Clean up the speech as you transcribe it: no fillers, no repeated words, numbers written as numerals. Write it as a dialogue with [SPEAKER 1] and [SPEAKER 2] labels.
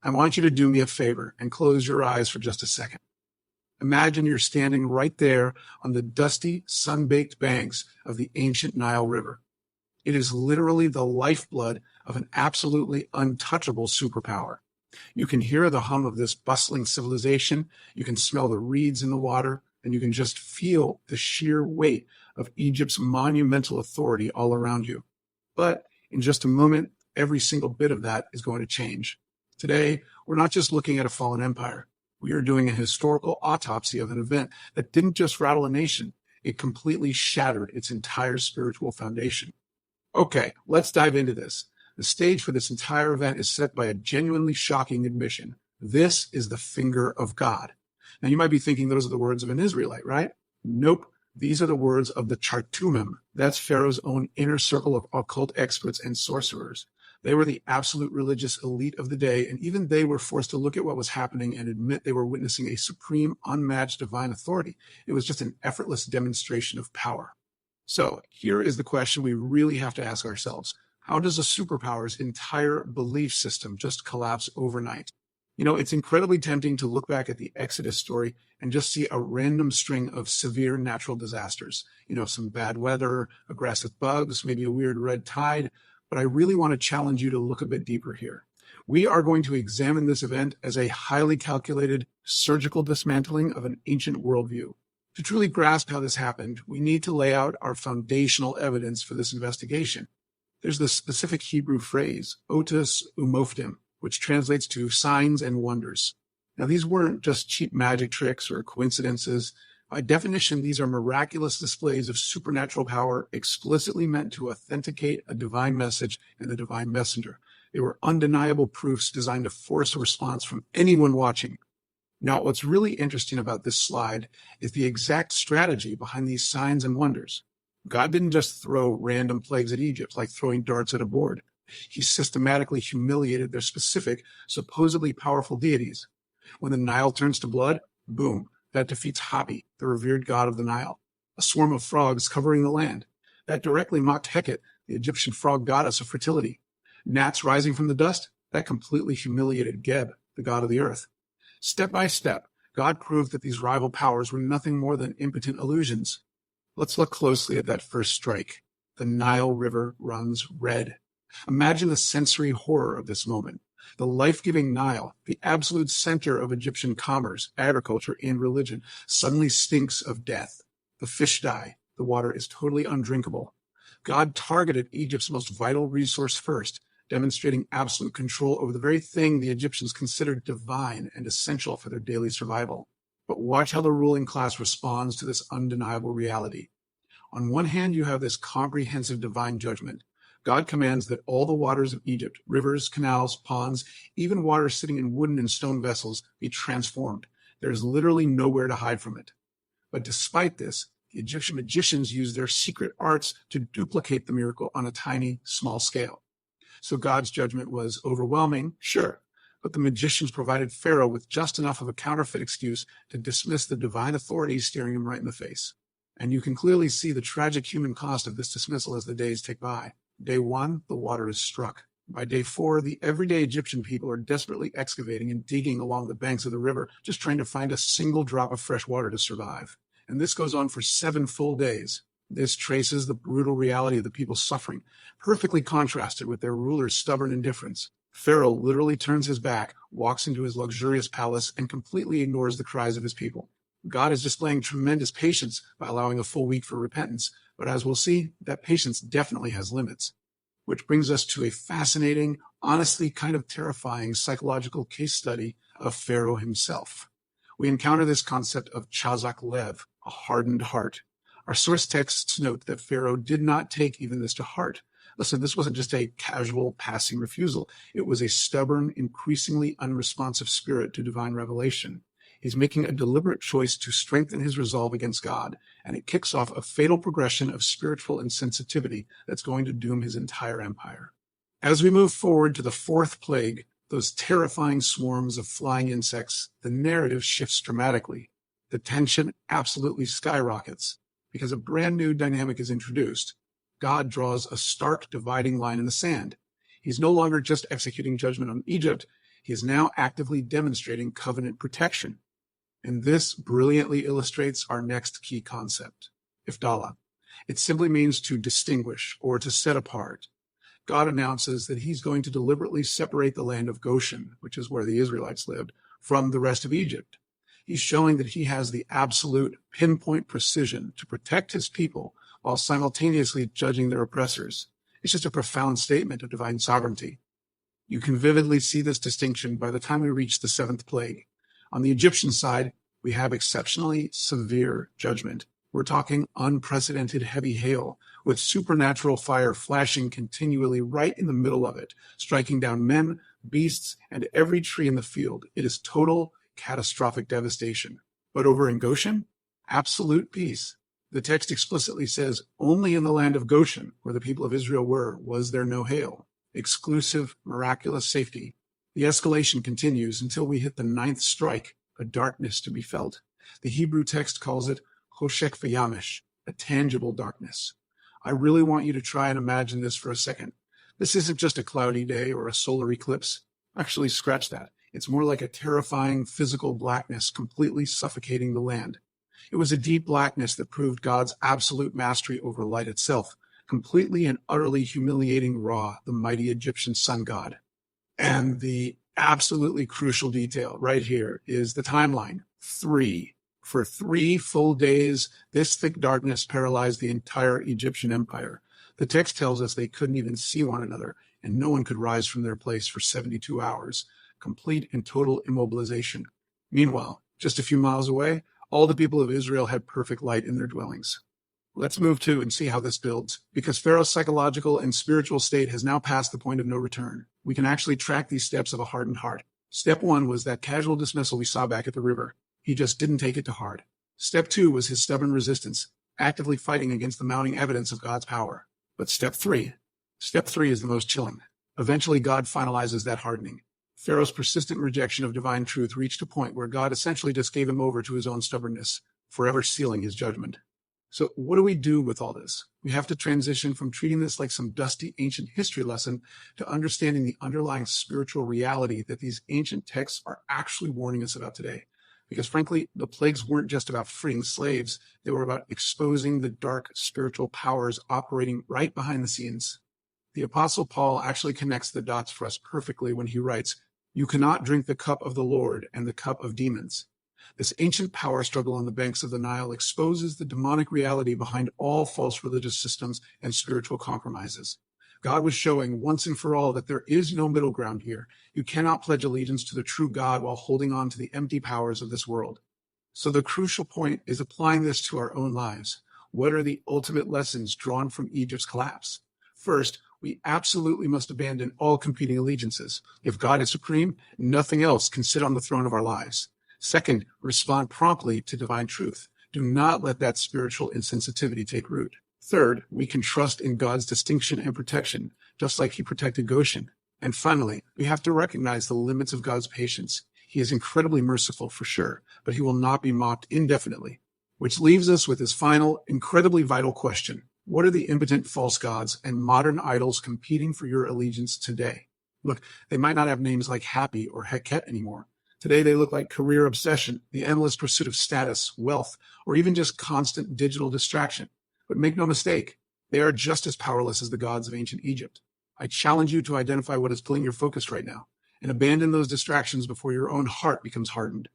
[SPEAKER 1] I want you to do me a favor and close your eyes for just a second. Imagine you're standing right there on the dusty, sun-baked banks of the ancient Nile River. It is literally the lifeblood of an absolutely untouchable superpower. You can hear the hum of this bustling civilization, you can smell the reeds in the water, and you can just feel the sheer weight of Egypt's monumental authority all around you. But in just a moment, every single bit of that is going to change. Today, we're not just looking at a fallen empire. We are doing a historical autopsy of an event that didn't just rattle a nation, it completely shattered its entire spiritual foundation. Okay, let's dive into this. The stage for this entire event is set by a genuinely shocking admission. This is the finger of God. Now, you might be thinking those are the words of an Israelite, right? Nope. These are the words of the Chartumim. That's Pharaoh's own inner circle of occult experts and sorcerers. They were the absolute religious elite of the day, and even they were forced to look at what was happening and admit they were witnessing a supreme, unmatched divine authority. It was just an effortless demonstration of power. So here is the question we really have to ask ourselves. How does a superpower's entire belief system just collapse overnight? You know, it's incredibly tempting to look back at the Exodus story and just see a random string of severe natural disasters. You know, some bad weather, aggressive bugs, maybe a weird red tide. But I really want to challenge you to look a bit deeper here. We are going to examine this event as a highly calculated, surgical dismantling of an ancient worldview. To truly grasp how this happened, we need to lay out our foundational evidence for this investigation. There's the specific Hebrew phrase, otis umoftim, which translates to signs and wonders. Now, these weren't just cheap magic tricks or coincidences. By definition, these are miraculous displays of supernatural power explicitly meant to authenticate a divine message and the divine messenger. They were undeniable proofs designed to force a response from anyone watching. Now, what's really interesting about this slide is the exact strategy behind these signs and wonders. God didn't just throw random plagues at Egypt like throwing darts at a board. He systematically humiliated their specific, supposedly powerful deities. When the Nile turns to blood, boom, that defeats Hapi, the revered god of the Nile. A swarm of frogs covering the land. That directly mocked Hecate, the Egyptian frog goddess of fertility. Gnats rising from the dust, that completely humiliated Geb, the god of the earth. Step by step, God proved that these rival powers were nothing more than impotent illusions. Let's look closely at that first strike. The Nile River runs red. Imagine the sensory horror of this moment. The life-giving Nile, the absolute center of Egyptian commerce, agriculture, and religion, suddenly stinks of death. The fish die. The water is totally undrinkable. God targeted Egypt's most vital resource first, demonstrating absolute control over the very thing the Egyptians considered divine and essential for their daily survival. But watch how the ruling class responds to this undeniable reality. On one hand, you have this comprehensive divine judgment. God commands that all the waters of Egypt, rivers, canals, ponds, even water sitting in wooden and stone vessels, be transformed. There is literally nowhere to hide from it. But despite this, the Egyptian magicians used their secret arts to duplicate the miracle on a tiny, small scale. So God's judgment was overwhelming, sure, but the magicians provided Pharaoh with just enough of a counterfeit excuse to dismiss the divine authority staring him right in the face. And you can clearly see the tragic human cost of this dismissal as the days tick by. Day 1, the water is struck. By day 4, the everyday Egyptian people are desperately excavating and digging along the banks of the river, just trying to find a single drop of fresh water to survive. And this goes on for 7 full days. This traces the brutal reality of the people suffering, perfectly contrasted with their ruler's stubborn indifference. Pharaoh literally turns his back, walks into his luxurious palace, and completely ignores the cries of his people. God is displaying tremendous patience by allowing a full week for repentance, but as we'll see, that patience definitely has limits. Which brings us to a fascinating, honestly kind of terrifying psychological case study of Pharaoh himself. We encounter this concept of chazak lev, a hardened heart. Our source texts note that Pharaoh did not take even this to heart. Listen, this wasn't just a casual passing refusal. It was a stubborn, increasingly unresponsive spirit to divine revelation. He's making a deliberate choice to strengthen his resolve against God, and it kicks off a fatal progression of spiritual insensitivity that's going to doom his entire empire. As we move forward to the 4th plague, those terrifying swarms of flying insects, the narrative shifts dramatically. The tension absolutely skyrockets because a brand new dynamic is introduced. God draws a stark dividing line in the sand. He's no longer just executing judgment on Egypt. He is now actively demonstrating covenant protection. And this brilliantly illustrates our next key concept, Ifdalah. It simply means to distinguish or to set apart. God announces that he's going to deliberately separate the land of Goshen, which is where the Israelites lived, from the rest of Egypt. He's showing that he has the absolute pinpoint precision to protect his people while simultaneously judging their oppressors. It's just a profound statement of divine sovereignty. You can vividly see this distinction by the time we reach the seventh plague. On the Egyptian side, we have exceptionally severe judgment. We're talking unprecedented heavy hail with supernatural fire flashing continually right in the middle of it, striking down men, beasts, and every tree in the field. It is total, catastrophic devastation. But over in Goshen, absolute peace. The text explicitly says, only in the land of Goshen, where the people of Israel were, was there no hail. Exclusive, miraculous safety. The escalation continues until we hit the ninth strike, a darkness to be felt. The Hebrew text calls it Hoshek v'yamesh, a tangible darkness. I really want you to try and imagine this for a second. This isn't just a cloudy day or a solar eclipse. Actually, scratch that. It's more like a terrifying physical blackness completely suffocating the land. It was a deep blackness that proved God's absolute mastery over light itself, completely and utterly humiliating Ra, the mighty Egyptian sun god. And the absolutely crucial detail right here is the timeline. 3. For 3 full days, this thick darkness paralyzed the entire Egyptian empire. The text tells us they couldn't even see one another, and no one could rise from their place for 72 hours. Complete and total immobilization. Meanwhile, just a few miles away, all the people of Israel had perfect light in their dwellings. Let's move to and see how this builds. Because Pharaoh's psychological and spiritual state has now passed the point of no return, we can actually track these steps of a hardened heart. Step 1 was that casual dismissal we saw back at the river. He just didn't take it to heart. Step 2 was his stubborn resistance, actively fighting against the mounting evidence of God's power. But Step 3 is the most chilling. Eventually, God finalizes that hardening. Pharaoh's persistent rejection of divine truth reached a point where God essentially just gave him over to his own stubbornness, forever sealing his judgment. So what do we do with all this? We have to transition from treating this like some dusty ancient history lesson to understanding the underlying spiritual reality that these ancient texts are actually warning us about today. Because frankly, the plagues weren't just about freeing slaves. They were about exposing the dark spiritual powers operating right behind the scenes. The Apostle Paul actually connects the dots for us perfectly when he writes, "You cannot drink the cup of the Lord and the cup of demons." This ancient power struggle on the banks of the Nile exposes the demonic reality behind all false religious systems and spiritual compromises. God was showing once and for all that there is no middle ground here. You cannot pledge allegiance to the true God while holding on to the empty powers of this world. So the crucial point is applying this to our own lives. What are the ultimate lessons drawn from Egypt's collapse? First, we absolutely must abandon all competing allegiances. If God is supreme, nothing else can sit on the throne of our lives. Second, respond promptly to divine truth. Do not let that spiritual insensitivity take root. Third, we can trust in God's distinction and protection, just like he protected Goshen. And finally, we have to recognize the limits of God's patience. He is incredibly merciful for sure, but he will not be mocked indefinitely. Which leaves us with this final, incredibly vital question. What are the impotent false gods and modern idols competing for your allegiance today? Look, they might not have names like Happy or Heket anymore. Today they look like career obsession, the endless pursuit of status, wealth, or even just constant digital distraction. But make no mistake, they are just as powerless as the gods of ancient Egypt. I challenge you to identify what is pulling your focus right now and abandon those distractions before your own heart becomes hardened.